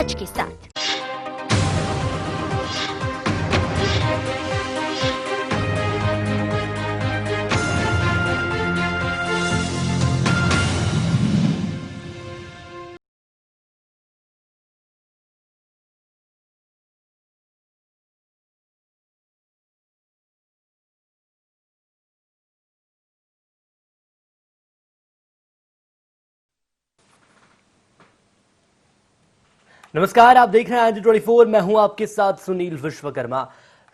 के साथ। नमस्कार, आप देख रहे हैं आज24। मैं हूं आपके साथ सुनील विश्वकर्मा।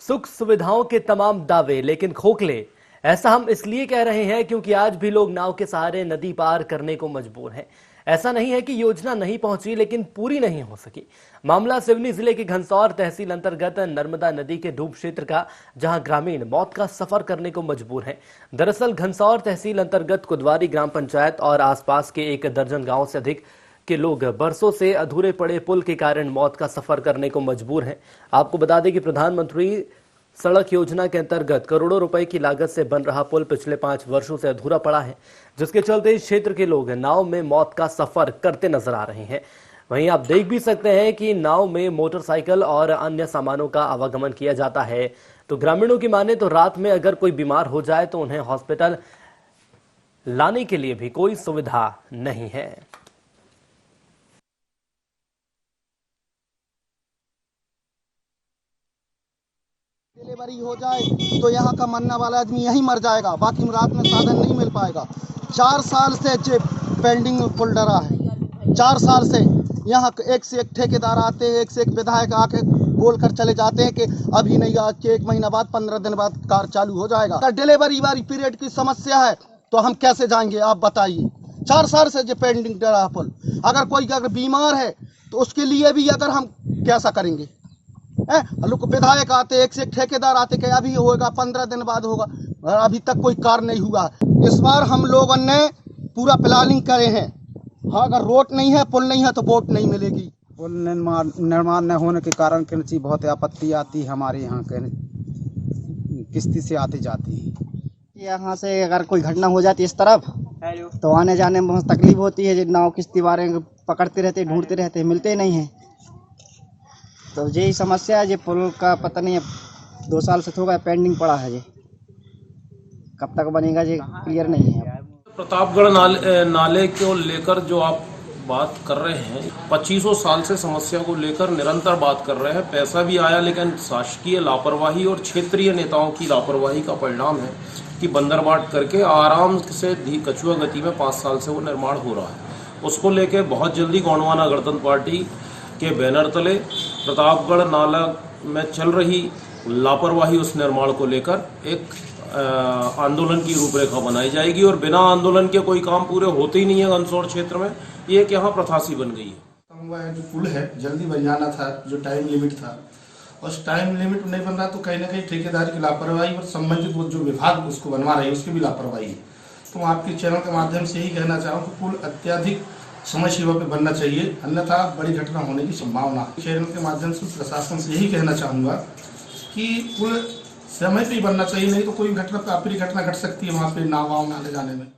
सुख सुविधाओं के तमाम दावे लेकिन खोखले, ऐसा हम इसलिए कह रहे हैं क्योंकि आज भी लोग नाव के सहारे नदी पार करने को मजबूर हैं। ऐसा नहीं है कि योजना नहीं पहुंची लेकिन पूरी नहीं हो सकी। मामला सिवनी जिले के घनसौर तहसील अंतर्गत नर्मदा नदी के डूब क्षेत्र का, जहां ग्रामीण मौत का सफर करने को मजबूर हैं। दरअसल घनसौर तहसील अंतर्गत कुदवारी ग्राम पंचायत और आसपास के 1 दर्जन गांव से अधिक के लोग बरसों से अधूरे पड़े पुल के कारण मौत का सफर करने को मजबूर हैं। आपको बता दें कि प्रधानमंत्री सड़क योजना के अंतर्गत करोड़ों रुपए की लागत से बन रहा पुल पिछले 5 वर्षों से अधूरा पड़ा है, जिसके चलते इस क्षेत्र के लोग नाव में मौत का सफर करते नजर आ रहे हैं। वहीं आप देख भी सकते हैं कि नाव में मोटरसाइकिल और अन्य सामानों का आवागमन किया जाता है। तो ग्रामीणों की माने तो रात में अगर कोई बीमार हो जाए तो उन्हें हॉस्पिटल लाने के लिए भी कोई सुविधा नहीं है। डिलीवरी हो जाए तो यहाँ का मरने वाला आदमी यहीं मर जाएगा, बाकी रात में साधन नहीं मिल पाएगा। 4 साल से जो पेंडिंग में पुल डरा है, 4 साल से यहाँ एक से एक ठेकेदार आते हैं, एक से एक विधायक आके बोल कर चले जाते हैं कि अभी नहीं, आज के 1 महीना बाद 15 दिन बाद कार चालू हो जाएगा। तो डिलीवरी वाली पीरियड की समस्या है तो हम कैसे जाएंगे, आप बताइए। 4 साल से जो पेंडिंग डरा है पुल, अगर कोई अगर बीमार है तो उसके लिए भी अगर हम कैसा करेंगे। लोग विधायक आते, एक से एक ठेकेदार आते कि अभी होगा, 15 दिन बाद होगा, और अभी तक कोई कार्य नहीं हुआ। इस बार हम लोगों ने पूरा प्लानिंग करे हैं। हाँ, अगर रोड नहीं है, पुल नहीं है तो वोट नहीं मिलेगी। पुल निर्माण न होने के कारण किसी बहुत आपत्ति आती है हमारे यहाँ के किस्ती से आती जाती है। यहाँ से अगर कोई घटना हो जाती है इस तरफ तो आने जाने में बहुत तकलीफ होती है। नाव किस्ती वाले पकड़ते रहते, ढूंढते रहते, मिलते नहीं हैं। तो यही समस्या है। ये पुल का पता नहीं है, 2 साल से तो पेंडिंग पड़ा है। ये कब तक बनेगा ये क्लियर नहीं है। प्रतापगढ़ नाले को लेकर जो आप बात कर रहे हैं, 25 साल से समस्या को लेकर निरंतर बात कर रहे हैं। पैसा भी आया लेकिन शासकीय लापरवाही और क्षेत्रीय नेताओं की लापरवाही का परिणाम है कि बंदरबाट करके आराम से कछुआ गति में 5 साल से वो निर्माण हो रहा है। उसको लेके बहुत जल्दी गोंडवाना गणतंत्र पार्टी के बैनर तले प्रतापगढ़ नाला में चल रही लापरवाही उस निर्माण को लेकर एक आंदोलन की रूपरेखा बनाई जाएगी। और बिना आंदोलन के कोई काम पूरे होते ही नहीं है घनसौर क्षेत्र में। ये एक यहाँ प्रथासी बन गई है। जो पुल है जल्दी बन जाना था, जो टाइम लिमिट था, उस टाइम लिमिट नहीं बन रहा तो कहीं ना कहीं ठेकेदार की लापरवाही और संबंधित वो जो विभाग उसको बनवा रहे हैं उसकी भी लापरवाही है। तो मैं आपके चैनल के माध्यम से यही कहना चाहूँ कि पुल अत्यधिक समय सीमा पे बनना चाहिए, अन्यथा बड़ी घटना होने की संभावना है। चैनल के माध्यम से प्रशासन से यही कहना चाहूँगा कि पुल समय पे ही बनना चाहिए, नहीं तो कोई घटना काफी घटना घट सकती है वहाँ पे नाव वाव में आने जाने में।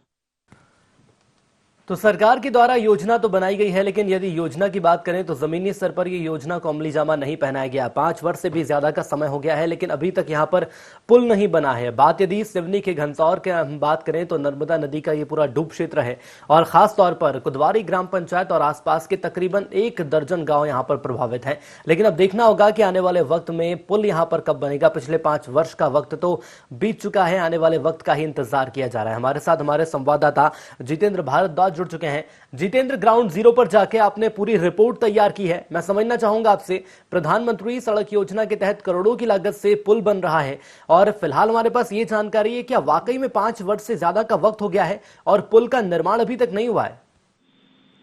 तो सरकार के द्वारा योजना तो बनाई गई है, लेकिन यदि योजना की बात करें तो जमीनी स्तर पर ये योजना को अमली जामा नहीं पहनाया गया। 5 वर्ष से भी ज्यादा का समय हो गया है लेकिन अभी तक यहाँ पर पुल नहीं बना है। बात यदि सिवनी के घनसौर के हम बात करें तो नर्मदा नदी का ये पूरा डूब क्षेत्र है और खास तौर पर कुदवारी ग्राम पंचायत और आसपास के तकरीबन 1 दर्जन गाँव यहाँ पर प्रभावित है। लेकिन अब देखना होगा कि आने वाले वक्त में पुल यहाँ पर कब बनेगा। पिछले 5 वर्ष का वक्त तो बीत चुका है, आने वाले वक्त का ही इंतजार किया जा रहा है। हमारे साथ हमारे संवाददाता जितेंद्र भारद्वाज जुड़ चुके हैं। जितेंद्र, ग्राउंड जीरो पर जाके आपने पूरी रिपोर्ट तैयार की है। मैं समझना चाहूंगा आपसे, प्रधानमंत्री सड़क योजना के तहत करोड़ों की लागत से पुल बन रहा है और फिलहाल हमारे पास ये जानकारी है, क्या वाकई में 5 वर्ष से ज्यादा का वक्त हो गया है और पुल का निर्माण अभी तक नहीं हुआ है?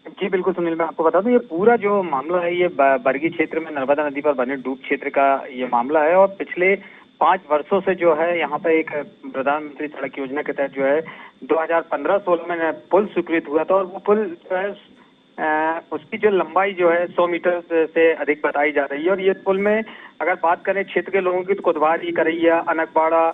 जी बिल्कुल सुनील, मैं आपको बता दूं, ये पूरा जो मामला है ये बरगी क्षेत्र में नर्मदा नदी पर बने डूब क्षेत्र का ये मामला है। और पिछले 5 वर्षों से जो है यहाँ पे एक प्रधानमंत्री सड़क योजना के तहत जो है 2015-16 में पुल स्वीकृत हुआ था। और वो पुल जो है उसकी जो लंबाई जो है 100 मीटर से अधिक बताई जा रही है। और ये पुल में अगर बात करें क्षेत्र के लोगों की तो कुदवारी, करैया, अनकबाड़ा,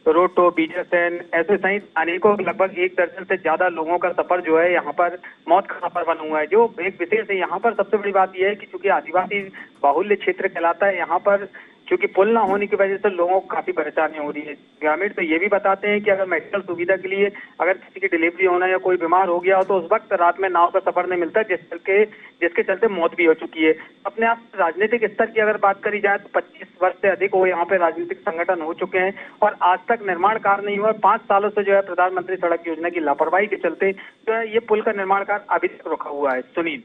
रोटो, बीजासेन, ऐसे सहित अनेकों लगभग 1 दर्जन से ज्यादा लोगों का सफर जो है यहाँ पर मौत का सफर बना हुआ है। जो एक विशेष है यहाँ पर सबसे बड़ी बात यह है कि चूंकि आदिवासी बाहुल्य क्षेत्र कहलाता है, यहाँ पर क्योंकि पुल ना होने की वजह से लोगों को काफी परेशानी हो रही है। ग्रामीण तो ये भी बताते हैं कि अगर मेडिकल सुविधा के लिए अगर किसी की डिलीवरी होना या कोई बीमार हो गया हो तो उस वक्त रात में नाव का सफर नहीं मिलता, जिसके चलते मौत भी हो चुकी है। अपने आप राजनीतिक स्तर की अगर बात करी जाए तो 25 वर्ष से अधिक हो यहाँ पे राजनीतिक संगठन हो चुके हैं और आज तक निर्माण कार्य नहीं हुआ। 5 सालों से जो है प्रधानमंत्री सड़क योजना की लापरवाही के चलते जो है ये पुल का निर्माण कार्य अभी तक रुका हुआ है। सुनील।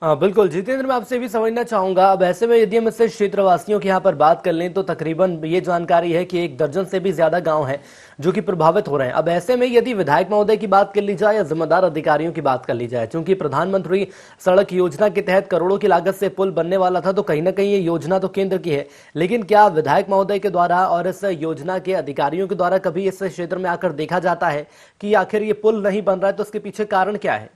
हाँ बिल्कुल जितेंद्र, मैं आपसे भी समझना चाहूंगा, अब ऐसे में यदि हम इससे क्षेत्रवासियों की यहाँ पर बात कर लें तो तकरीबन ये जानकारी है कि 1 दर्जन से भी ज्यादा गांव हैं जो कि प्रभावित हो रहे हैं। अब ऐसे में यदि विधायक महोदय की बात कर ली जाए या जिम्मेदार अधिकारियों की बात कर ली जाए, चूंकि प्रधानमंत्री सड़क योजना के तहत करोड़ों की लागत से पुल बनने वाला था, तो कहीं ना कहीं ये योजना तो केंद्र की है, लेकिन क्या विधायक महोदय के द्वारा और इस योजना के अधिकारियों के द्वारा कभी इस क्षेत्र में आकर देखा जाता है कि आखिर ये पुल नहीं बन रहा है, तो उसके पीछे कारण क्या है?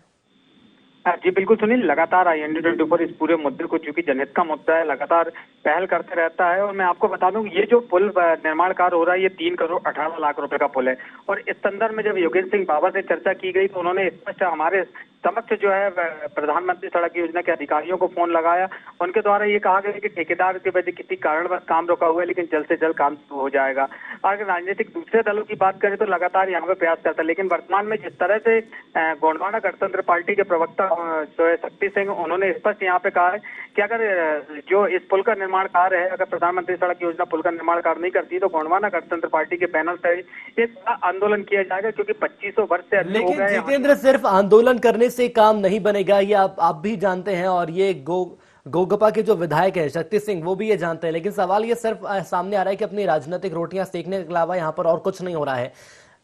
जी बिल्कुल सुनील, लगातार IND24 इस पूरे मुद्दे को, चूंकि जनहित का मुद्दा है, लगातार पहल करते रहता है। और मैं आपको बता दूं ये जो पुल निर्माण कार्य हो रहा है ये 3 करोड़ 18 लाख रुपए का पुल है। और इस संदर्भ में जब योगेंद्र सिंह बाबा से चर्चा की गई तो उन्होंने स्पष्ट हमारे समक्ष जो है प्रधानमंत्री सड़क योजना के अधिकारियों को फोन लगाया। उनके द्वारा ये कहा गया कि ठेकेदार की वजह किसी कारणवश काम रुका हुआ है, लेकिन जल्द से जल्द काम शुरू हो जाएगा। अगर राजनीतिक दूसरे दलों की बात करें तो लगातार यहाँ पे प्रयास करता है, लेकिन वर्तमान में जिस तरह से गोंडवाना गणतंत्र पार्टी के प्रवक्ता जो है शक्ति सिंह, उन्होंने स्पष्ट यहाँ पे कहा है कि अगर जो इस पुल का निर्माण कार्य है, अगर प्रधानमंत्री सड़क योजना पुल का निर्माण कार्य नहीं करती तो गोंडवाना गणतंत्र पार्टी के बैनर से एक आंदोलन किया जाएगा, क्योंकि 2500 वर्ष से अधिक हो लेकिन गए। जितेंद्र, सिर्फ आंदोलन करने से काम नहीं बनेगा, ये आप भी जानते हैं, और ये गोगपा के जो विधायक है शक्ति सिंह वो भी ये जानते हैं। लेकिन सवाल ये सिर्फ सामने आ रहा है कि अपनी राजनीतिक रोटियां सेकने के अलावा यहाँ पर और कुछ नहीं हो रहा है।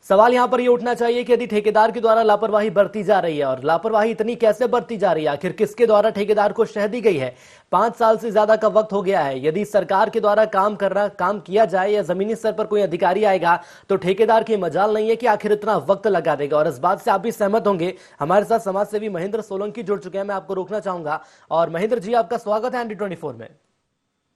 सवाल यहाँ पर ये उठना चाहिए कि यदि ठेकेदार के द्वारा लापरवाही बरती जा रही है, और लापरवाही इतनी कैसे बरती जा रही है, आखिर किसके द्वारा ठेकेदार को शह दी गई है? 5 साल से ज्यादा का वक्त हो गया है। यदि सरकार के द्वारा काम किया जाए या जमीनी स्तर पर कोई अधिकारी आएगा तो ठेकेदार की मजाल नहीं है कि आखिर इतना वक्त लगा देगा। और इस बात से आप भी सहमत होंगे। हमारे साथ समाज सेवी महेंद्र सोलंकी जुड़ चुके हैं, मैं आपको रोकना चाहूंगा। और महेंद्र जी, आपका स्वागत है IND24 में।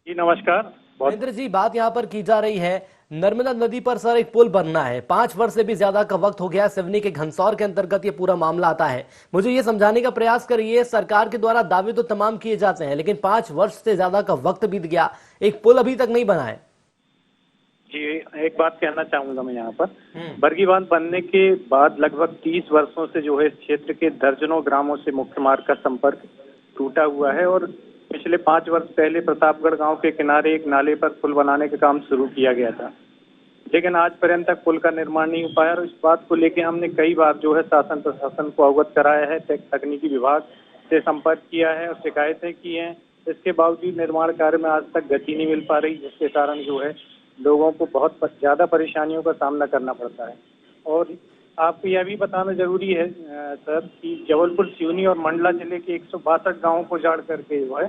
जी नमस्कार। महेंद्र जी, बात यहाँ पर की जा रही है, नर्मदा नदी पर सर एक पुल बनना है, 5 वर्ष से भी ज्यादा का वक्त हो गया। सिवनी के घनसौर के अंतर्गत ये पूरा मामला आता है। मुझे ये समझाने का प्रयास करिए, सरकार के द्वारा दावे तो तमाम किए जाते हैं, लेकिन 5 वर्ष से ज्यादा का वक्त बीत गया, एक पुल अभी तक नहीं बना है। जी एक बात कहना चाहूंगा मैं यहाँ पर, बरगी बांध बनने के बाद लगभग 30 वर्षों से जो है इस क्षेत्र के दर्जनों ग्रामों से मुख्य मार्ग का संपर्क टूटा हुआ है। और पिछले 5 वर्ष पहले प्रतापगढ़ गांव के किनारे एक नाले पर पुल बनाने का काम शुरू किया गया था, लेकिन आज पर्यंत तक पुल का निर्माण नहीं हो पाया। और इस बात को लेकर हमने कई बार जो है शासन प्रशासन को अवगत कराया है, तकनीकी विभाग से संपर्क किया है और शिकायतें की हैं। इसके बावजूद निर्माण कार्य में आज तक गति नहीं मिल पा रही, जिसके कारण जो है लोगों को बहुत ज्यादा परेशानियों का सामना करना पड़ता है। और आपको यह भी बताना जरूरी है सर कि जबलपुर, सिवनी और मंडला जिले के 162 गांवों को जाड़ करके जो है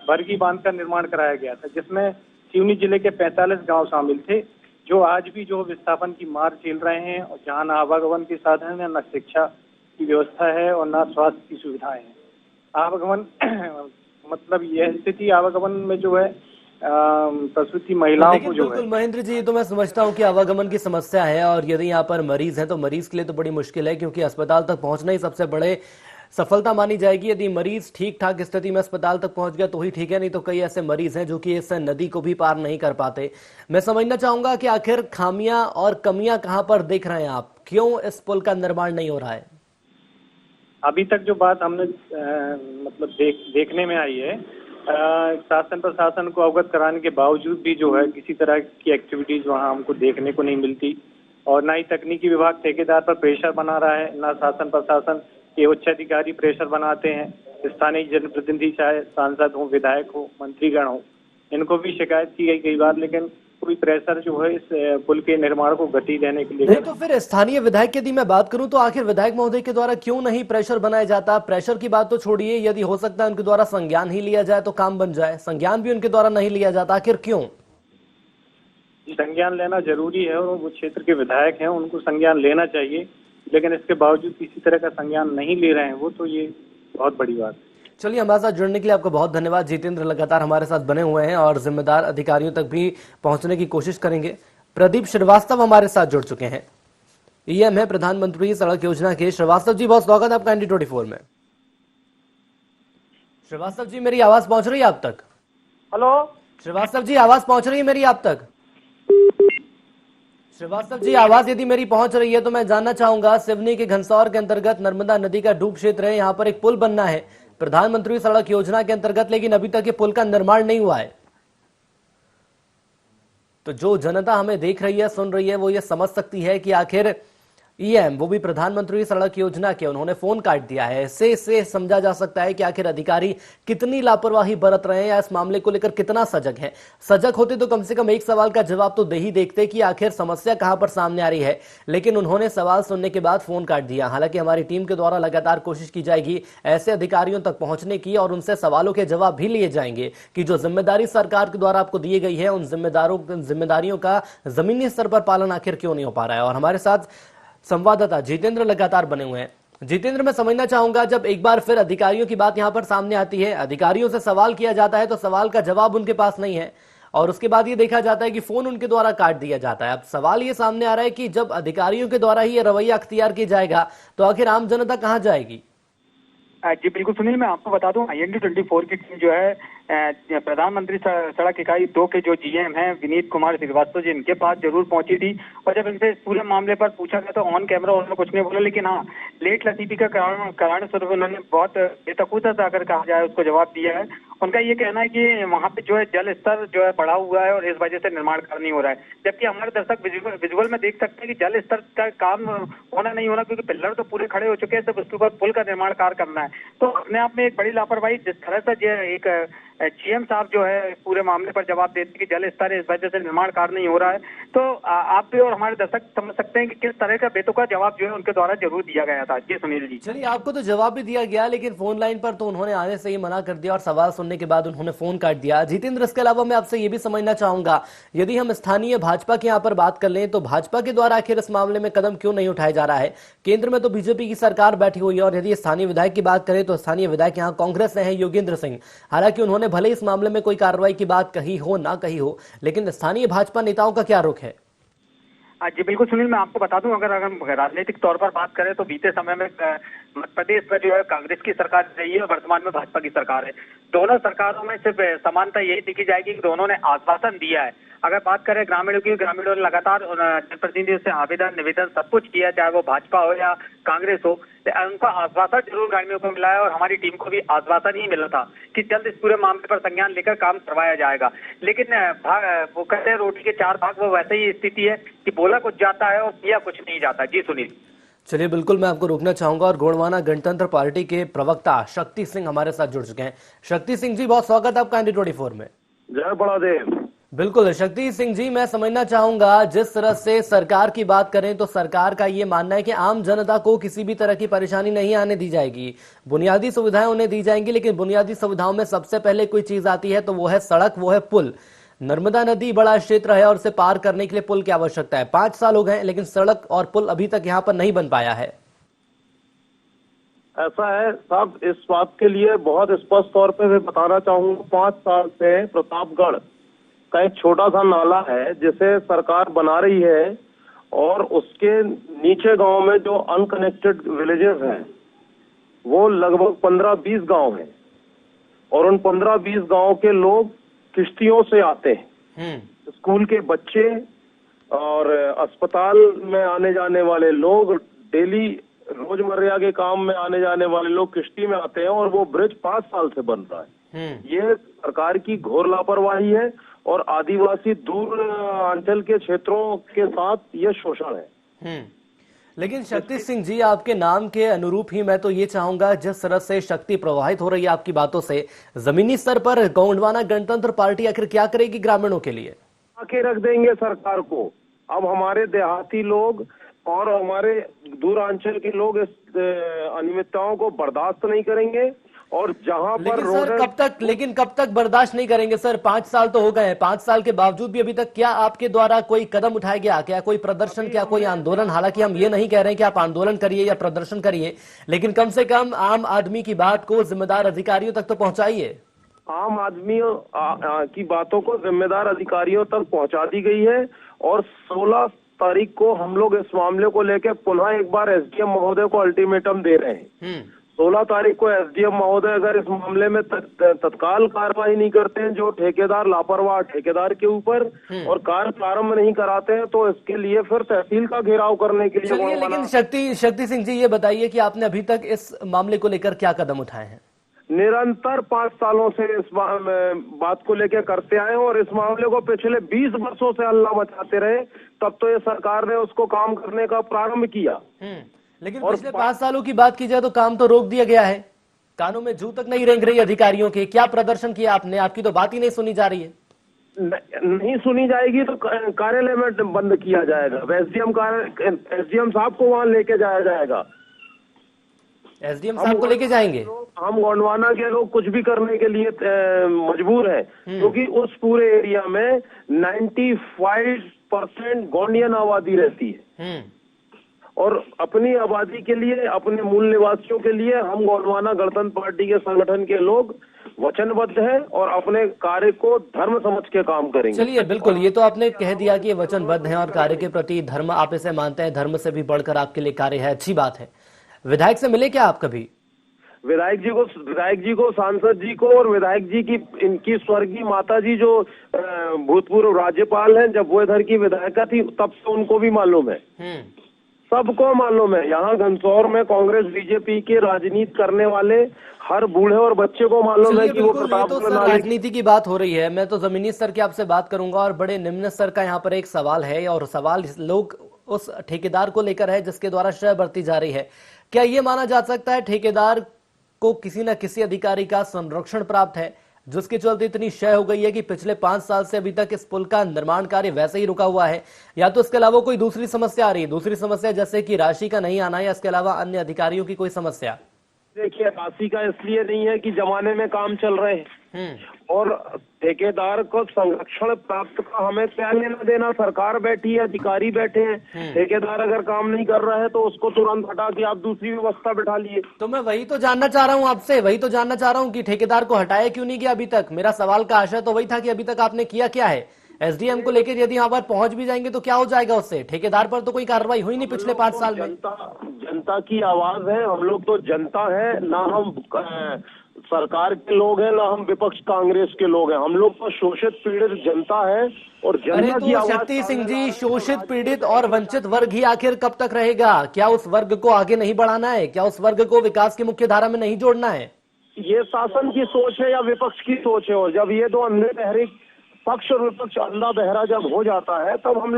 बरगी बांध का निर्माण कराया गया था, जिसमें सिवनी जिले के 45 गांव शामिल थे, जो आज भी जो विस्थापन की मार झेल रहे हैं, और जहां न आवागमन के साधन है, न शिक्षा की व्यवस्था है और न स्वास्थ्य की सुविधाएं हैं। आवागमन मतलब यह स्थिति आवागमन में जो है प्रसूति महिलाओं को जो है। बिल्कुल महेंद्र जी, तो मैं समझता हूं कि आवागमन की समस्या है, और यदि यहाँ पर मरीज हैं तो मरीज के लिए तो बड़ी मुश्किल है, क्योंकि अस्पताल तक पहुंचना ही सबसे बड़े सफलता मानी जाएगी। यदि मरीज ठीक ठाक स्थिति में अस्पताल तक पहुंच गया तो ही ठीक है, नहीं तो कई ऐसे मरीज हैं जो कि इस नदी को भी पार नहीं कर पाते। मैं समझना चाहूंगा कि आखिर खामियां और कमियां कहां पर देख रहे हैं आप, क्यों इस पुल का निर्माण नहीं हो रहा है? अभी तक जो बात हमने मतलब देखने में आई है, शासन प्रशासन को अवगत कराने के बावजूद भी जो है किसी तरह की एक्टिविटीज वहाँ हमको देखने को नहीं मिलती, और ना ही तकनीकी विभाग ठेकेदार पर प्रेशर बना रहा है, ना शासन प्रशासन के उच्च अधिकारी प्रेशर बनाते हैं। स्थानीय जनप्रतिनिधि, चाहे सांसद हो, विधायक हो, मंत्रीगण हो, इनको भी शिकायत की गई कई बार, लेकिन कोई प्रेशर जो है इस पुल के निर्माण को गति देने के लिए नहीं। तो फिर स्थानीय विधायक यदि मैं बात करूं तो आखिर विधायक महोदय के द्वारा क्यों नहीं प्रेशर बनाया जाता? प्रेशर की बात तो छोड़िए, यदि हो सकता है उनके द्वारा संज्ञान ही लिया जाए तो काम बन जाए, संज्ञान भी उनके द्वारा नहीं लिया जाता, आखिर क्यों? संज्ञान लेना जरूरी है, और वो क्षेत्र के विधायक हैं, उनको संज्ञान लेना चाहिए, लेकिन इसके बावजूद किसी तरह का संज्ञान नहीं ले रहे हैं वो, तो ये बहुत बड़ी बात है। चलिए, हमारे साथ जुड़ने के लिए आपको बहुत धन्यवाद। जितेंद्र लगातार हमारे साथ बने हुए हैं और जिम्मेदार अधिकारियों तक भी पहुंचने की कोशिश करेंगे। प्रदीप श्रीवास्तव हमारे साथ जुड़ चुके हैं। ईएम है प्रधानमंत्री सड़क योजना के। श्रीवास्तव जी, बहुत स्वागत है आपका ND24 में। श्रीवास्तव जी, मेरी आवाज पहुंच रही है आप तक? हेलो श्रीवास्तव जी, आवाज पहुंच रही है मेरी आप तक? श्रीवास्तव जी, आवाज यदि मेरी पहुंच रही है तो मैं जानना चाहूंगा, सिवनी के घनसौर के अंतर्गत नर्मदा नदी का डूब क्षेत्र है, यहाँ पर एक पुल बनना है प्रधानमंत्री सड़क योजना के अंतर्गत, लेकिन अभी तक ये पुल का निर्माण नहीं हुआ है। तो जो जनता हमें देख रही है, सुन रही है, वो ये समझ सकती है कि आखिर ईएम, वो भी प्रधानमंत्री सड़क योजना के, उन्होंने फोन काट दिया है। इससे समझा जा सकता है कि आखिर अधिकारी कितनी लापरवाही बरत रहे हैं या इस मामले को लेकर कितना सजग है। सजग होते तो कम से कम एक सवाल का जवाब तो दे ही देखते कि आखिर समस्या कहां पर सामने आ रही है, लेकिन उन्होंने सवाल सुनने के बाद फोन काट दिया। हालांकि हमारी टीम के द्वारा लगातार कोशिश की जाएगी ऐसे अधिकारियों तक पहुंचने की और उनसे सवालों के जवाब भी लिए जाएंगे कि जो जिम्मेदारी सरकार के द्वारा आपको दी गई है, उन जिम्मेदारियों का जमीनी स्तर पर पालन आखिर क्यों नहीं हो पा रहा है। और हमारे साथ संवाददाता जितेंद्र लगातार बने हुए हैं। जितेंद्र, मैं समझना चाहूंगा, जब एक बार फिर अधिकारियों की बात यहां पर सामने आती है, अधिकारियों से सवाल किया जाता है तो सवाल का जवाब उनके पास नहीं है और उसके बाद ये देखा जाता है कि फोन उनके द्वारा काट दिया जाता है। अब सवाल ये सामने आ रहा है कि जब अधिकारियों के द्वारा ही ये रवैया अख्तियार किया जाएगा तो आखिर आम जनता कहां जाएगी? जी बिल्कुल सुनील, मैं आपको बता दूं, IND24 की टीम जो है प्रधानमंत्री सड़क इकाई 2 के जो GM हैं विनीत कुमार श्रीवास्तव जी, इनके पास जरूर पहुंची थी और जब इनसे इस पूरे मामले पर पूछा गया तो ऑन कैमरा उन्होंने कुछ नहीं बोला, लेकिन हाँ, लेट लतीफी का कारण स्वरूप उन्होंने बहुत बेतकूता से अगर कहा जाए उसको जवाब दिया है। उनका ये कहना है कि वहाँ पे जो है जल स्तर जो है बढ़ा हुआ है और इस वजह से निर्माण कार्य नहीं हो रहा है, जबकि हमारे दर्शक विजुअल में देख सकते हैं कि जल स्तर का काम होना नहीं होना, क्योंकि पिलर तो पूरे खड़े हो चुके हैं, सिर्फ उसके ऊपर पुल का निर्माण कार्य करना है। तो अपने आप में एक बड़ी लापरवाही, जिस तरह से एक GM साहब जो है पूरे मामले पर जवाब देते कि जल स्तर इस वजह से निर्माण कार्य नहीं हो रहा है, तो आप भी और हमारे दर्शक समझ सकते हैं कि किस तरह का बेतुका जवाब जो है उनके द्वारा जरूर दिया गया था। जी सुनील जी। चलिए, आपको तो जवाब भी दिया गया, लेकिन फोन लाइन पर तो उन्होंने आने से ही मना कर दिया और सवाल सुनने के बाद उन्होंने फोन काट दिया। जितेंद्र, इसके अलावा मैं आपसे ये भी समझना चाहूंगा, यदि हम स्थानीय भाजपा के यहाँ पर बात कर लें तो भाजपा के द्वारा आखिर इस मामले में कदम क्यों नहीं उठाया जा रहा है? केंद्र में तो बीजेपी की सरकार बैठी हुई है और यदि स्थानीय विधायक की बात करें तो स्थानीय विधायक यहाँ कांग्रेस से हैं योगेंद्र सिंह। हालांकि उन्होंने भले इस मामले में कोई कार्रवाई की बात कही हो ना कही हो, लेकिन स्थानीय भाजपा नेताओं का क्या रुख है? जी बिल्कुल सुनील, मैं आपको बता दूं, अगर राजनीतिक तौर पर बात करें तो बीते समय में मध्य प्रदेश में जो है कांग्रेस की सरकार रही है और वर्तमान में भाजपा की सरकार है। दोनों सरकारों में सिर्फ समानता यही दिखी जाएगी कि दोनों ने आश्वासन दिया है। अगर बात करें ग्रामीणों की, ग्रामीणों ने लगातार जनप्रतिनिधियों से आवेदन निवेदन सब कुछ किया, चाहे वो भाजपा हो या कांग्रेस हो, उनका आश्वासन जरूर ग्रामीणों को मिला है और हमारी टीम को भी आश्वासन ही मिला था कि जल्द इस पूरे मामले पर संज्ञान लेकर काम करवाया जाएगा। लेकिन वो कहते हैं रोटी के 4 भाग, वो वैसे ही स्थिति है कि बोला कुछ जाता है और किया कुछ नहीं जाता। जी सुनील। चलिए, बिल्कुल मैं आपको रोकना चाहूंगा और गोंडवाना गणतंत्र पार्टी के प्रवक्ता शक्ति सिंह हमारे साथ जुड़ चुके हैं। शक्ति सिंह जी, बहुत स्वागत है आपका ND24 में। जय बड़ादेव। बिल्कुल शक्ति सिंह जी, मैं समझना चाहूंगा, जिस तरह से सरकार की बात करें तो सरकार का ये मानना है कि आम जनता को किसी भी तरह की परेशानी नहीं आने दी जाएगी, बुनियादी सुविधाएं उन्हें दी जाएंगी, लेकिन बुनियादी सुविधाओं में सबसे पहले कोई चीज आती है तो वो है सड़क, वो है पुल। नर्मदा नदी बड़ा क्षेत्र है और उसे पार करने के लिए पुल की आवश्यकता है। 5 साल हो गए लेकिन सड़क और पुल अभी तक यहाँ पर नहीं बन पाया है। ऐसा है साहब, इस बात के लिए बहुत स्पष्ट तौर पे मैं बताना चाहूंगा, 5 साल से प्रतापगढ़ का एक छोटा सा नाला है जिसे सरकार बना रही है और उसके नीचे गांव में जो अनकनेक्टेड विलेजेस हैं वो लगभग 15-20 गांव हैं और उन 15-20 गांव के लोग किश्तियों से आते हैं। स्कूल के बच्चे और अस्पताल में आने जाने वाले लोग, डेली रोजमर्रा के काम में आने जाने वाले लोग किश्ती में आते हैं और वो ब्रिज 5 साल से बन रहा है। ये सरकार की घोर लापरवाही है और आदिवासी दूर अंचल के क्षेत्रों के साथ ये शोषण है। लेकिन शक्ति सिंह जी, आपके नाम के अनुरूप ही मैं तो ये चाहूंगा, जिस तरह से शक्ति प्रवाहित हो रही है आपकी बातों से, जमीनी स्तर पर गोंडवाना गणतंत्र पार्टी आखिर क्या करेगी ग्रामीणों के लिए? आके रख देंगे सरकार को। अब हमारे देहाती लोग और हमारे दूरांचल के लोग इस अनियमितताओं को बर्दाश्त नहीं करेंगे और जहां पर लेकिन कब तक बर्दाश्त नहीं करेंगे सर? 5 साल तो हो गए हैं, 5 साल के बावजूद भी अभी तक क्या आपके द्वारा कोई कदम उठाया गया? क्या कोई प्रदर्शन, क्या कोई आंदोलन? हालांकि हम ये नहीं कह रहे हैं कि आप आंदोलन करिए या प्रदर्शन करिए, लेकिन कम से कम आम आदमी की बात को जिम्मेदार अधिकारियों तक तो पहुंचाइए। आम आदमी की बातों को जिम्मेदार अधिकारियों तक पहुंचा दी गई है और 16 तारीख को हम लोग इस मामले को लेकर पुनः एक बार एसडीएम महोदय को अल्टीमेटम दे रहे हैं। 16 तारीख को एसडीएम महोदय अगर इस मामले में तत्काल कार्रवाई नहीं करते हैं, जो ठेकेदार लापरवाह ठेकेदार के ऊपर और कार्य प्रारंभ नहीं कराते हैं, तो इसके लिए फिर तहसील का घेराव करने के लिए। लेकिन शक्ति सिंह जी, ये बताइए कि आपने अभी तक इस मामले को लेकर क्या कदम उठाए हैं? निरंतर 5 सालों से इस बात को लेकर करते आए और इस मामले को पिछले 20 वर्षों से हल्ला मचाते रहे, तब तो ये सरकार ने उसको काम करने का प्रारंभ किया। लेकिन पिछले 5 सालों की बात की जाए तो काम तो रोक दिया गया है, कानों में जू तक नहीं रेंग रही अधिकारियों के। क्या प्रदर्शन किया आपने? आपकी तो बात ही नहीं सुनी जा रही है। नहीं सुनी जाएगी तो कार्यालय में बंद किया जाएगा, एसडीएम साहब को वहां लेके जाया जाएगा। एसडीएम साहब को लेके जाएंगे? हम गोंडवाना के लोग कुछ भी करने के लिए मजबूर हैं, क्योंकि उस पूरे एरिया में 95% गोंडियन आबादी रहती है और अपनी आबादी के लिए, अपने मूल निवासियों के लिए हम गोंडवाना गणतंत्र पार्टी के संगठन के लोग वचनबद्ध हैं और अपने कार्य को धर्म समझ के काम करेंगे। चलिए, बिल्कुल, ये तो आपने कह दिया कि वचनबद्ध हैं और कार्य के प्रति धर्म आप इसे मानते हैं, धर्म से भी बढ़कर आपके लिए कार्य है, अच्छी बात है। विधायक से मिले क्या आप कभी? विधायक जी को, सांसद जी को और विधायक जी की इनकी स्वर्गीय माता जी जो भूतपूर्व राज्यपाल हैं, जब वो इधर की विधायिका थी तब से उनको भी मालूम है, सबको मालूम है। यहाँ घनसौर में कांग्रेस बीजेपी के राजनीति करने वाले हर बूढ़े और बच्चे को मालूम है कि वो प्रतापगढ़ राजनीति की बात हो रही है। मैं तो जमीनी स्तर की आपसे बात करूंगा और बड़े निम्न स्तर का यहाँ पर एक सवाल है, और सवाल लोग उस ठेकेदार को लेकर है जिसके द्वारा शय बरती जा रही है। क्या ये माना जा सकता है ठेकेदार को किसी न किसी अधिकारी का संरक्षण प्राप्त है, जिसके चलते इतनी क्षय हो गई है कि पिछले 5 साल से अभी तक इस पुल का निर्माण कार्य वैसे ही रुका हुआ है? या तो इसके अलावा कोई दूसरी समस्या आ रही है, दूसरी समस्या जैसे कि राशि का नहीं आना, या इसके अलावा अन्य अधिकारियों की कोई समस्या? देखिए, राशि का इसलिए नहीं है कि जमाने में काम चल रहे हैं और ठेकेदार को संरक्षण प्राप्त का हमें क्या लेना देना। सरकार बैठी है, अधिकारी बैठे हैं, ठेकेदार अगर काम नहीं कर रहा है तो उसको तुरंत हटा के आप दूसरी व्यवस्था बैठा लिए। तो मैं वही तो जानना चाह रहा हूँ आपसे, वही तो जानना चाह रहा हूँ कि ठेकेदार को हटाया क्यों नहीं गया अभी तक? मेरा सवाल का आशय तो वही था कि अभी तक आपने किया क्या है? एसडीएम को लेकर यदि यहाँ पर पहुंच भी जाएंगे तो क्या हो जाएगा उससे? ठेकेदार पर तो कोई कार्रवाई हुई नहीं पिछले 5 साल में। जनता की आवाज है, हम लोग तो जनता है, ना हम सरकार के लोग हैं, ना हम विपक्ष कांग्रेस के लोग हैं। हम लोग तो शोषित पीड़ित जनता है और जनता की आवाज। शक्ति सिंह जी, शोषित पीड़ित और वंचित वर्ग ही आखिर कब तक रहेगा? क्या उस वर्ग को आगे नहीं बढ़ाना है? क्या उस वर्ग को विकास की मुख्य धारा में नहीं जोड़ना है? ये शासन की सोच है या विपक्ष की सोच है? और जब ये दो अंधे बहरे पक्ष और विपक्ष अंधा बहरा जब हो जाता है, तब हम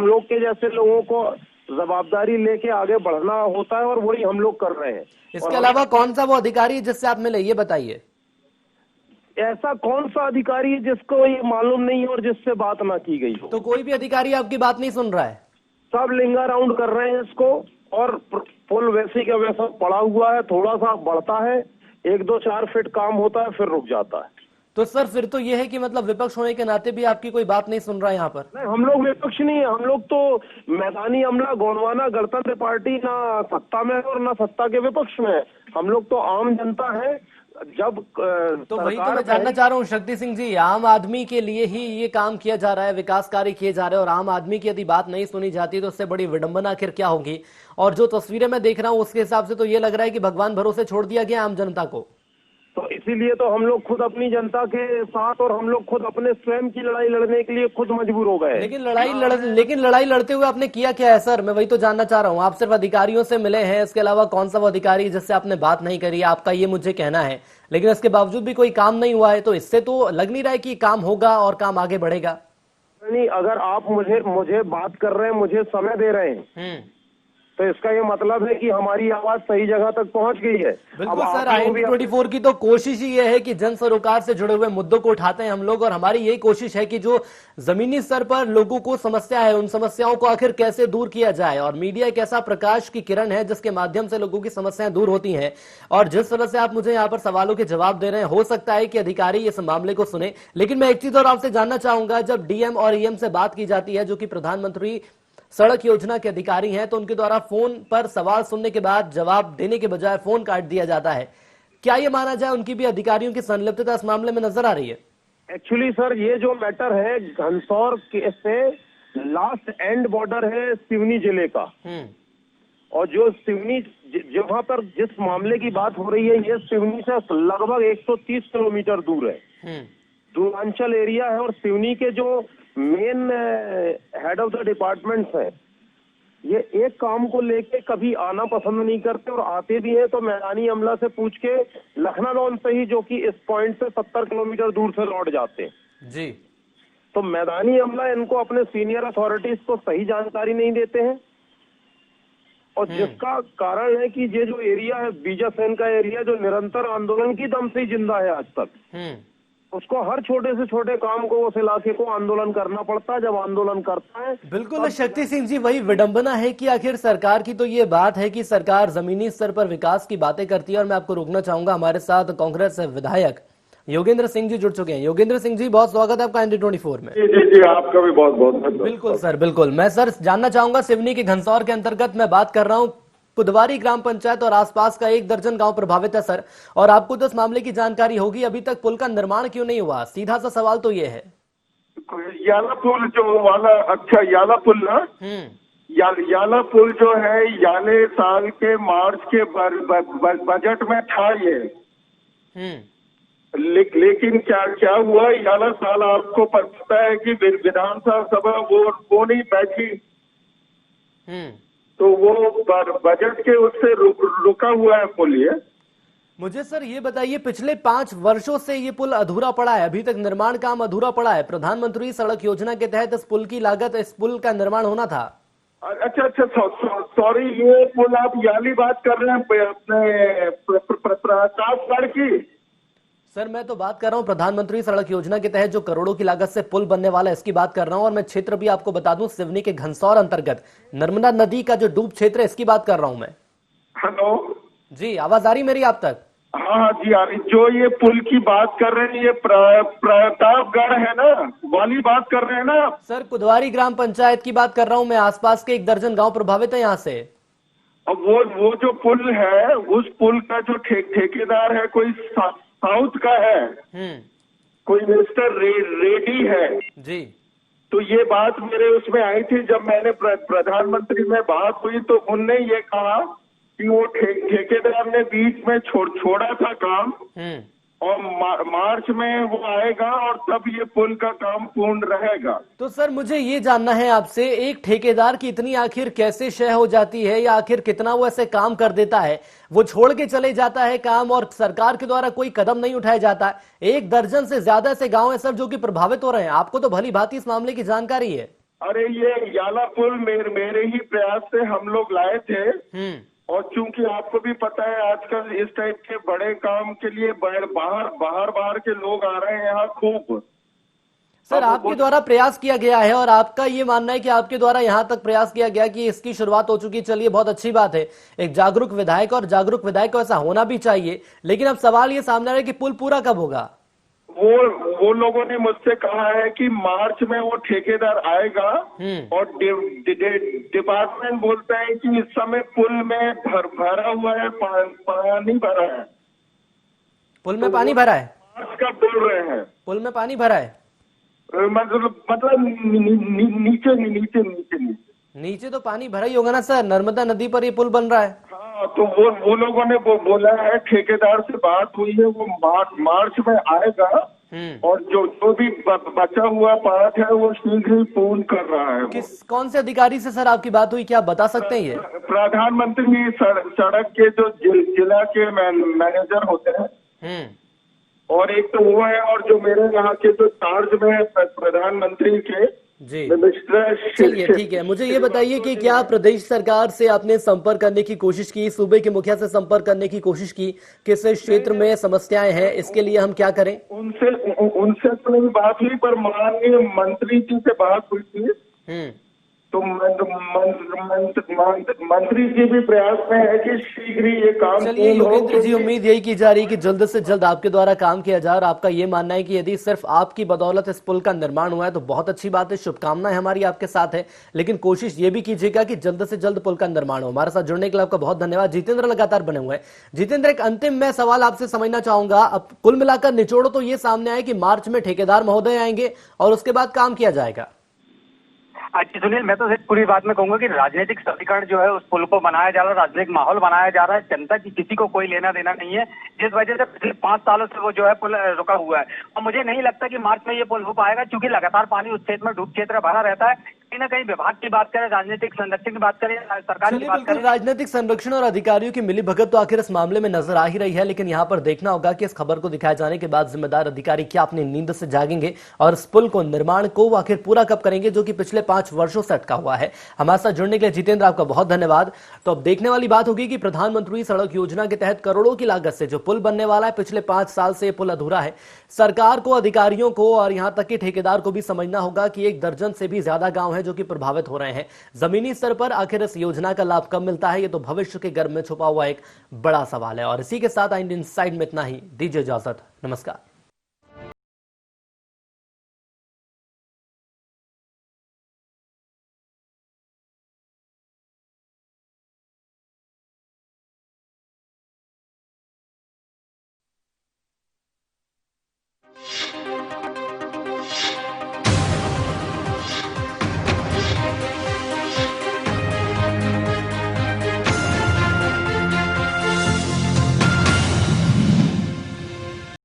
लोग के जैसे लोगों को जवाबदारी लेके आगे बढ़ना होता है और वही हम लोग कर रहे हैं। इसके अलावा कौन सा वो अधिकारी है जिससे आप मिले, ये बताइए। ऐसा कौन सा अधिकारी है जिसको ये मालूम नहीं है और जिससे बात ना की गई हो? तो कोई भी अधिकारी आपकी बात नहीं सुन रहा है? सब लिंगा राउंड कर रहे हैं इसको, और पुल वैसे का वैसा पड़ा हुआ है, थोड़ा सा बढ़ता है, 1-2-4 फीट काम होता है, फिर रुक जाता है। तो सर फिर तो ये है कि मतलब विपक्ष होने के नाते भी आपकी कोई बात नहीं सुन रहा है यहाँ पर? नहीं, हम लोग विपक्ष नहीं है, हम लोग तो मैदानी अमला गोंडवाना गणतंत्र पार्टी ना सत्ता में और ना सत्ता के विपक्ष में, हम लोग तो आम जनता है। जब तो वही तो मैं जानना चाह रहा हूँ शक्ति सिंह जी, आम आदमी के लिए ही ये काम किया जा रहा है, विकास कार्य किए जा रहे हैं, और आम आदमी की यदि बात नहीं सुनी जाती तो उससे बड़ी विडंबना आखिर क्या होगी? और जो तस्वीरें मैं देख रहा हूँ उसके हिसाब से तो ये लग रहा है कि भगवान भरोसे छोड़ दिया गया आम जनता को। तो इसीलिए तो हम लोग खुद अपनी जनता के साथ और हम लोग खुद अपने स्वयं की लड़ाई लड़ने के लिए खुद मजबूर हो गए। लेकिन लड़ाई लड़ते हुए आपने किया क्या है सर? मैं वही तो जानना चाह रहा हूँ। आप सिर्फ अधिकारियों से मिले हैं, इसके अलावा कौन सा वो अधिकारी जिससे आपने बात नहीं करी? आपका ये मुझे कहना है, लेकिन इसके बावजूद भी कोई काम नहीं हुआ है, तो इससे तो लग नहीं रहा है कि काम होगा और काम आगे बढ़ेगा। नहीं, अगर आप मुझे बात कर रहे हैं, मुझे समय दे रहे हैं, तो इसका ये मतलब है कि हमारी आवाज सही जगह तक पहुंच गई है। बिल्कुल सर, IND24 की तो कोशिश ही ये है कि जन सरोकार से जुड़े हुए मुद्दों को उठाते हैं हम लोग, और हमारी यही कोशिश है कि जो जमीनी स्तर पर लोगों को समस्या है, उन समस्याओं को आखिर कैसे दूर किया जाए। और मीडिया एक ऐसा प्रकाश की किरण है जिसके माध्यम से लोगों की समस्याएं दूर होती हैं। और जिस तरह से आप मुझे यहाँ पर सवालों के जवाब दे रहे हैं, हो सकता है कि अधिकारी इस मामले को सुने, लेकिन मैं एक चीज और आपसे जानना चाहूंगा, जब DM और EM से बात की जाती है, जो कि प्रधानमंत्री सड़क योजना के अधिकारी हैं, तो उनके द्वारा फोन पर सवाल सुनने के बाद जवाब देने के बजाय फोन काट दिया जाता है। क्या ये माना जाए उनकी भी अधिकारियों की संलिप्तता इस मामले में नजर आ रही है? एक्चुअली सर ये जो मैटर है घनसौर के से लास्ट एंड बॉर्डर है सिवनी जिले का, और जो सिवनी जहाँ पर जिस मामले की बात हो रही है ये सिवनी से लगभग 130 किलोमीटर दूर है, दूरांचल एरिया है। और सिवनी के जो main head of the departments है ये एक काम को लेके कभी आना पसंद नहीं करते, और आते भी हैं तो मैदानी अमला से पूछ के लखनऊ से ही, जो कि इस पॉइंट से 70 किलोमीटर दूर से लौट जाते हैं जी। तो मैदानी अमला इनको अपने सीनियर अथॉरिटीज को सही जानकारी नहीं देते हैं, और जिसका कारण है कि ये जो एरिया है बीजासैन का एरिया जो निरंतर आंदोलन की दम से ही जिंदा है आज तक, उसको हर छोटे से छोटे काम को उस इलाके को आंदोलन करना पड़ता है। जब आंदोलन करता है बिल्कुल शक्ति सिंह जी, वही विडंबना है कि आखिर सरकार की तो ये बात है कि सरकार जमीनी स्तर पर विकास की बातें करती है। और मैं आपको रोकना चाहूंगा, हमारे साथ कांग्रेस विधायक योगेंद्र सिंह जी जुड़ चुके हैं। योगेंद्र सिंह जी, बहुत स्वागत है आपका ND24 में। जी, आपका भी बहुत बहुत बिल्कुल सर, बिल्कुल। मैं सर जानना चाहूंगा, सिवनी के घनसौर के अंतर्गत मैं बात कर रहा हूँ, कुदवारी ग्राम पंचायत और आसपास का 1 दर्जन गांव प्रभावित है सर, और आपको तो इस मामले की जानकारी होगी। अभी तक पुल का निर्माण क्यों नहीं हुआ? सीधा सा सवाल तो ये है। याला पुल जो वाला, अच्छा याला पुल ना, याला पुल जो है याले साल के मार्च के बजट में था ये, लेकिन क्या हुआ, याला साल आपको पता है कि विधानसभा वो नहीं बैठी, तो वो बजट के उससे रुका हुआ है पुल ये। मुझे सर ये बताइए, पिछले 5 वर्षों से ये पुल अधूरा पड़ा है, अभी तक निर्माण काम अधूरा पड़ा है। प्रधानमंत्री सड़क योजना के तहत इस पुल की लागत, इस पुल का निर्माण होना था। अच्छा, सॉरी, ये पुल आप याली बात कर रहे हैं अपने प्रतापगढ़ की? सर मैं तो बात कर रहा हूं प्रधानमंत्री सड़क योजना के तहत जो करोड़ों की लागत से पुल बनने वाला है, इसकी बात कर रहा हूं। और मैं क्षेत्र भी आपको बता दूं, सिवनी के घनसौर अंतर्गत नर्मदा नदी का जो डूब क्षेत्र है, इसकी बात कर रहा हूं मैं। हेलो जी, आवाज आ रही मेरी आप तक? हाँ जी आ रही। जो ये पुल की बात कर रहे हैं ये प्रतापगढ़ है ना, वाली बात कर रहे हैं ना? सर कुदवारी ग्राम पंचायत की बात कर रहा हूँ मैं, आसपास के 1 दर्जन गाँव प्रभावित है यहाँ से। अब वो जो पुल है, उस पुल का जो ठेकेदार है कोई साउथ का है, कोई मिस्टर रेड्डी है जी। तो ये बात मेरे उसमें आई थी, जब मैंने प्रधानमंत्री में बात हुई तो उनने ये कहा कि वो ठेकेदार ने बीच में छोड़ा था काम, और मार्च में वो आएगा और तब ये पुल का काम पूर्ण रहेगा। तो सर मुझे ये जानना है आपसे, एक ठेकेदार की इतनी आखिर कैसे शय हो जाती है, या आखिर कितना वो ऐसे काम कर देता है, वो छोड़ के चले जाता है काम और सरकार के द्वारा कोई कदम नहीं उठाया जाता? 1 दर्जन से ज्यादा ऐसे गांव है सर जो कि प्रभावित हो रहे हैं, आपको तो भली भांति इस मामले की जानकारी है। अरे ये याला पुल मेरे ही प्रयास से हम लोग लाए थे, और चूंकि आपको भी पता है आजकल इस टाइप के बड़े काम के लिए बाहर के लोग आ रहे हैं यहाँ खूब। सर आपके द्वारा प्रयास किया गया है, और आपका ये मानना है कि आपके द्वारा यहाँ तक प्रयास किया गया कि इसकी शुरुआत हो चुकी है, चलिए बहुत अच्छी बात है। एक जागरूक विधायक, और जागरूक विधायक को ऐसा होना भी चाहिए, लेकिन अब सवाल ये सामने आ रहा है कि पुल पूरा कब होगा? वो लोगों ने मुझसे कहा है कि मार्च में वो ठेकेदार आएगा, और डिपार्टमेंट बोलता है कि इस समय पुल में भरा हुआ है, पानी भरा है। पुल में पानी भरा है? मार्च का बोल रहे हैं। पुल में पानी भरा है मतलब नीचे तो पानी भरा ही होगा ना सर, नर्मदा नदी पर ये पुल बन रहा है। हाँ, तो वो लोगों ने बोला है, ठेकेदार से बात हुई है, वो मार्च में आएगा, और जो भी बचा हुआ पार्ट है वो शीघ्र ही पूर्ण कर रहा है। कौन से अधिकारी से सर आपकी बात हुई, क्या आप बता सकते हैं? ये प्रधानमंत्री सड़क के जो जिला के मैनेजर होते हैं, और एक तो वो है, और जो मेरे यहाँ के जो चार्ज में है प्रधानमंत्री के जी। चलिए ठीक है, मुझे ये बताइए कि क्या प्रदेश सरकार से आपने संपर्क करने की कोशिश की, सूबे के मुखिया से संपर्क करने की कोशिश की, किस क्षेत्र में समस्याएं हैं, इसके लिए हम क्या करें? उनसे तो नहीं बात हुई, पर माननीय मंत्री जी से बात हुई थी, तो मंत्री जी भी प्रयास में है कि शीघ्र ही ये काम चलिए पूर्ण हो। योगेंद्र जी, उम्मीद यही की जा रही है कि जल्द से जल्द आपके द्वारा काम किया जाए, और आपका ये मानना है कि यदि सिर्फ आपकी बदौलत इस पुल का निर्माण हुआ है तो बहुत अच्छी बात है, शुभकामनाएं हमारी आपके साथ है, लेकिन कोशिश ये भी कीजिएगा कि जल्द से जल्द पुल का निर्माण हो। हमारे साथ जुड़ने के लिए आपका बहुत धन्यवाद। जितेंद्र लगातार बने हुए हैं। जितेंद्र, एक अंतिम मैं सवाल आपसे समझना चाहूंगा, अब कुल मिलाकर निचोड़ो तो ये सामने आए कि मार्च में ठेकेदार महोदय आएंगे और उसके बाद काम किया जाएगा। अच्छा सुनील, मैं तो सिर्फ पूरी बात में कहूंगा कि राजनीतिक समीकरण जो है उस पुल को बनाया जा रहा है, राजनीतिक माहौल बनाया जा रहा है, जनता की किसी को कोई लेना देना नहीं है, जिस वजह से पिछले 5 सालों से वो जो है पुल रुका हुआ है। और मुझे नहीं लगता कि मार्च में ये पुल हो पाएगा, क्योंकि लगातार पानी उस क्षेत्र में डूब क्षेत्र भरा रहता है। कहीं ना कहीं विभाग की बात करें, राजनीतिक संरक्षण की बात करें, सरकार की बात करें, राजनीतिक संरक्षण और अधिकारियों की मिलीभगत तो आखिर इस मामले में नजर आ ही रही है, लेकिन यहाँ पर देखना होगा कि इस खबर को दिखाए जाने के बाद जिम्मेदार अधिकारी क्या अपनी नींद से जागेंगे और इस पुल को निर्माण को आखिर पूरा कब करेंगे, जो कि पिछले 5 वर्षों से अटका हुआ है। हमारे साथ जुड़ने के लिए जितेंद्र आपका बहुत धन्यवाद। तो अब देखने वाली बात होगी कि प्रधानमंत्री सड़क योजना के तहत करोड़ों की लागत से जो पुल बनने वाला है, पिछले 5 साल से ये पुल अधूरा है। सरकार को, अधिकारियों को और यहां तक कि ठेकेदार को भी समझना होगा कि 1 दर्जन से भी ज्यादा गांव हैं जो कि प्रभावित हो रहे हैं। जमीनी स्तर पर आखिर इस योजना का लाभ कब मिलता है, ये तो भविष्य के गर्भ में छुपा हुआ एक बड़ा सवाल है। और इसी के साथ इंडियन साइड में इतना ही। दीजिए इजाजत, नमस्कार।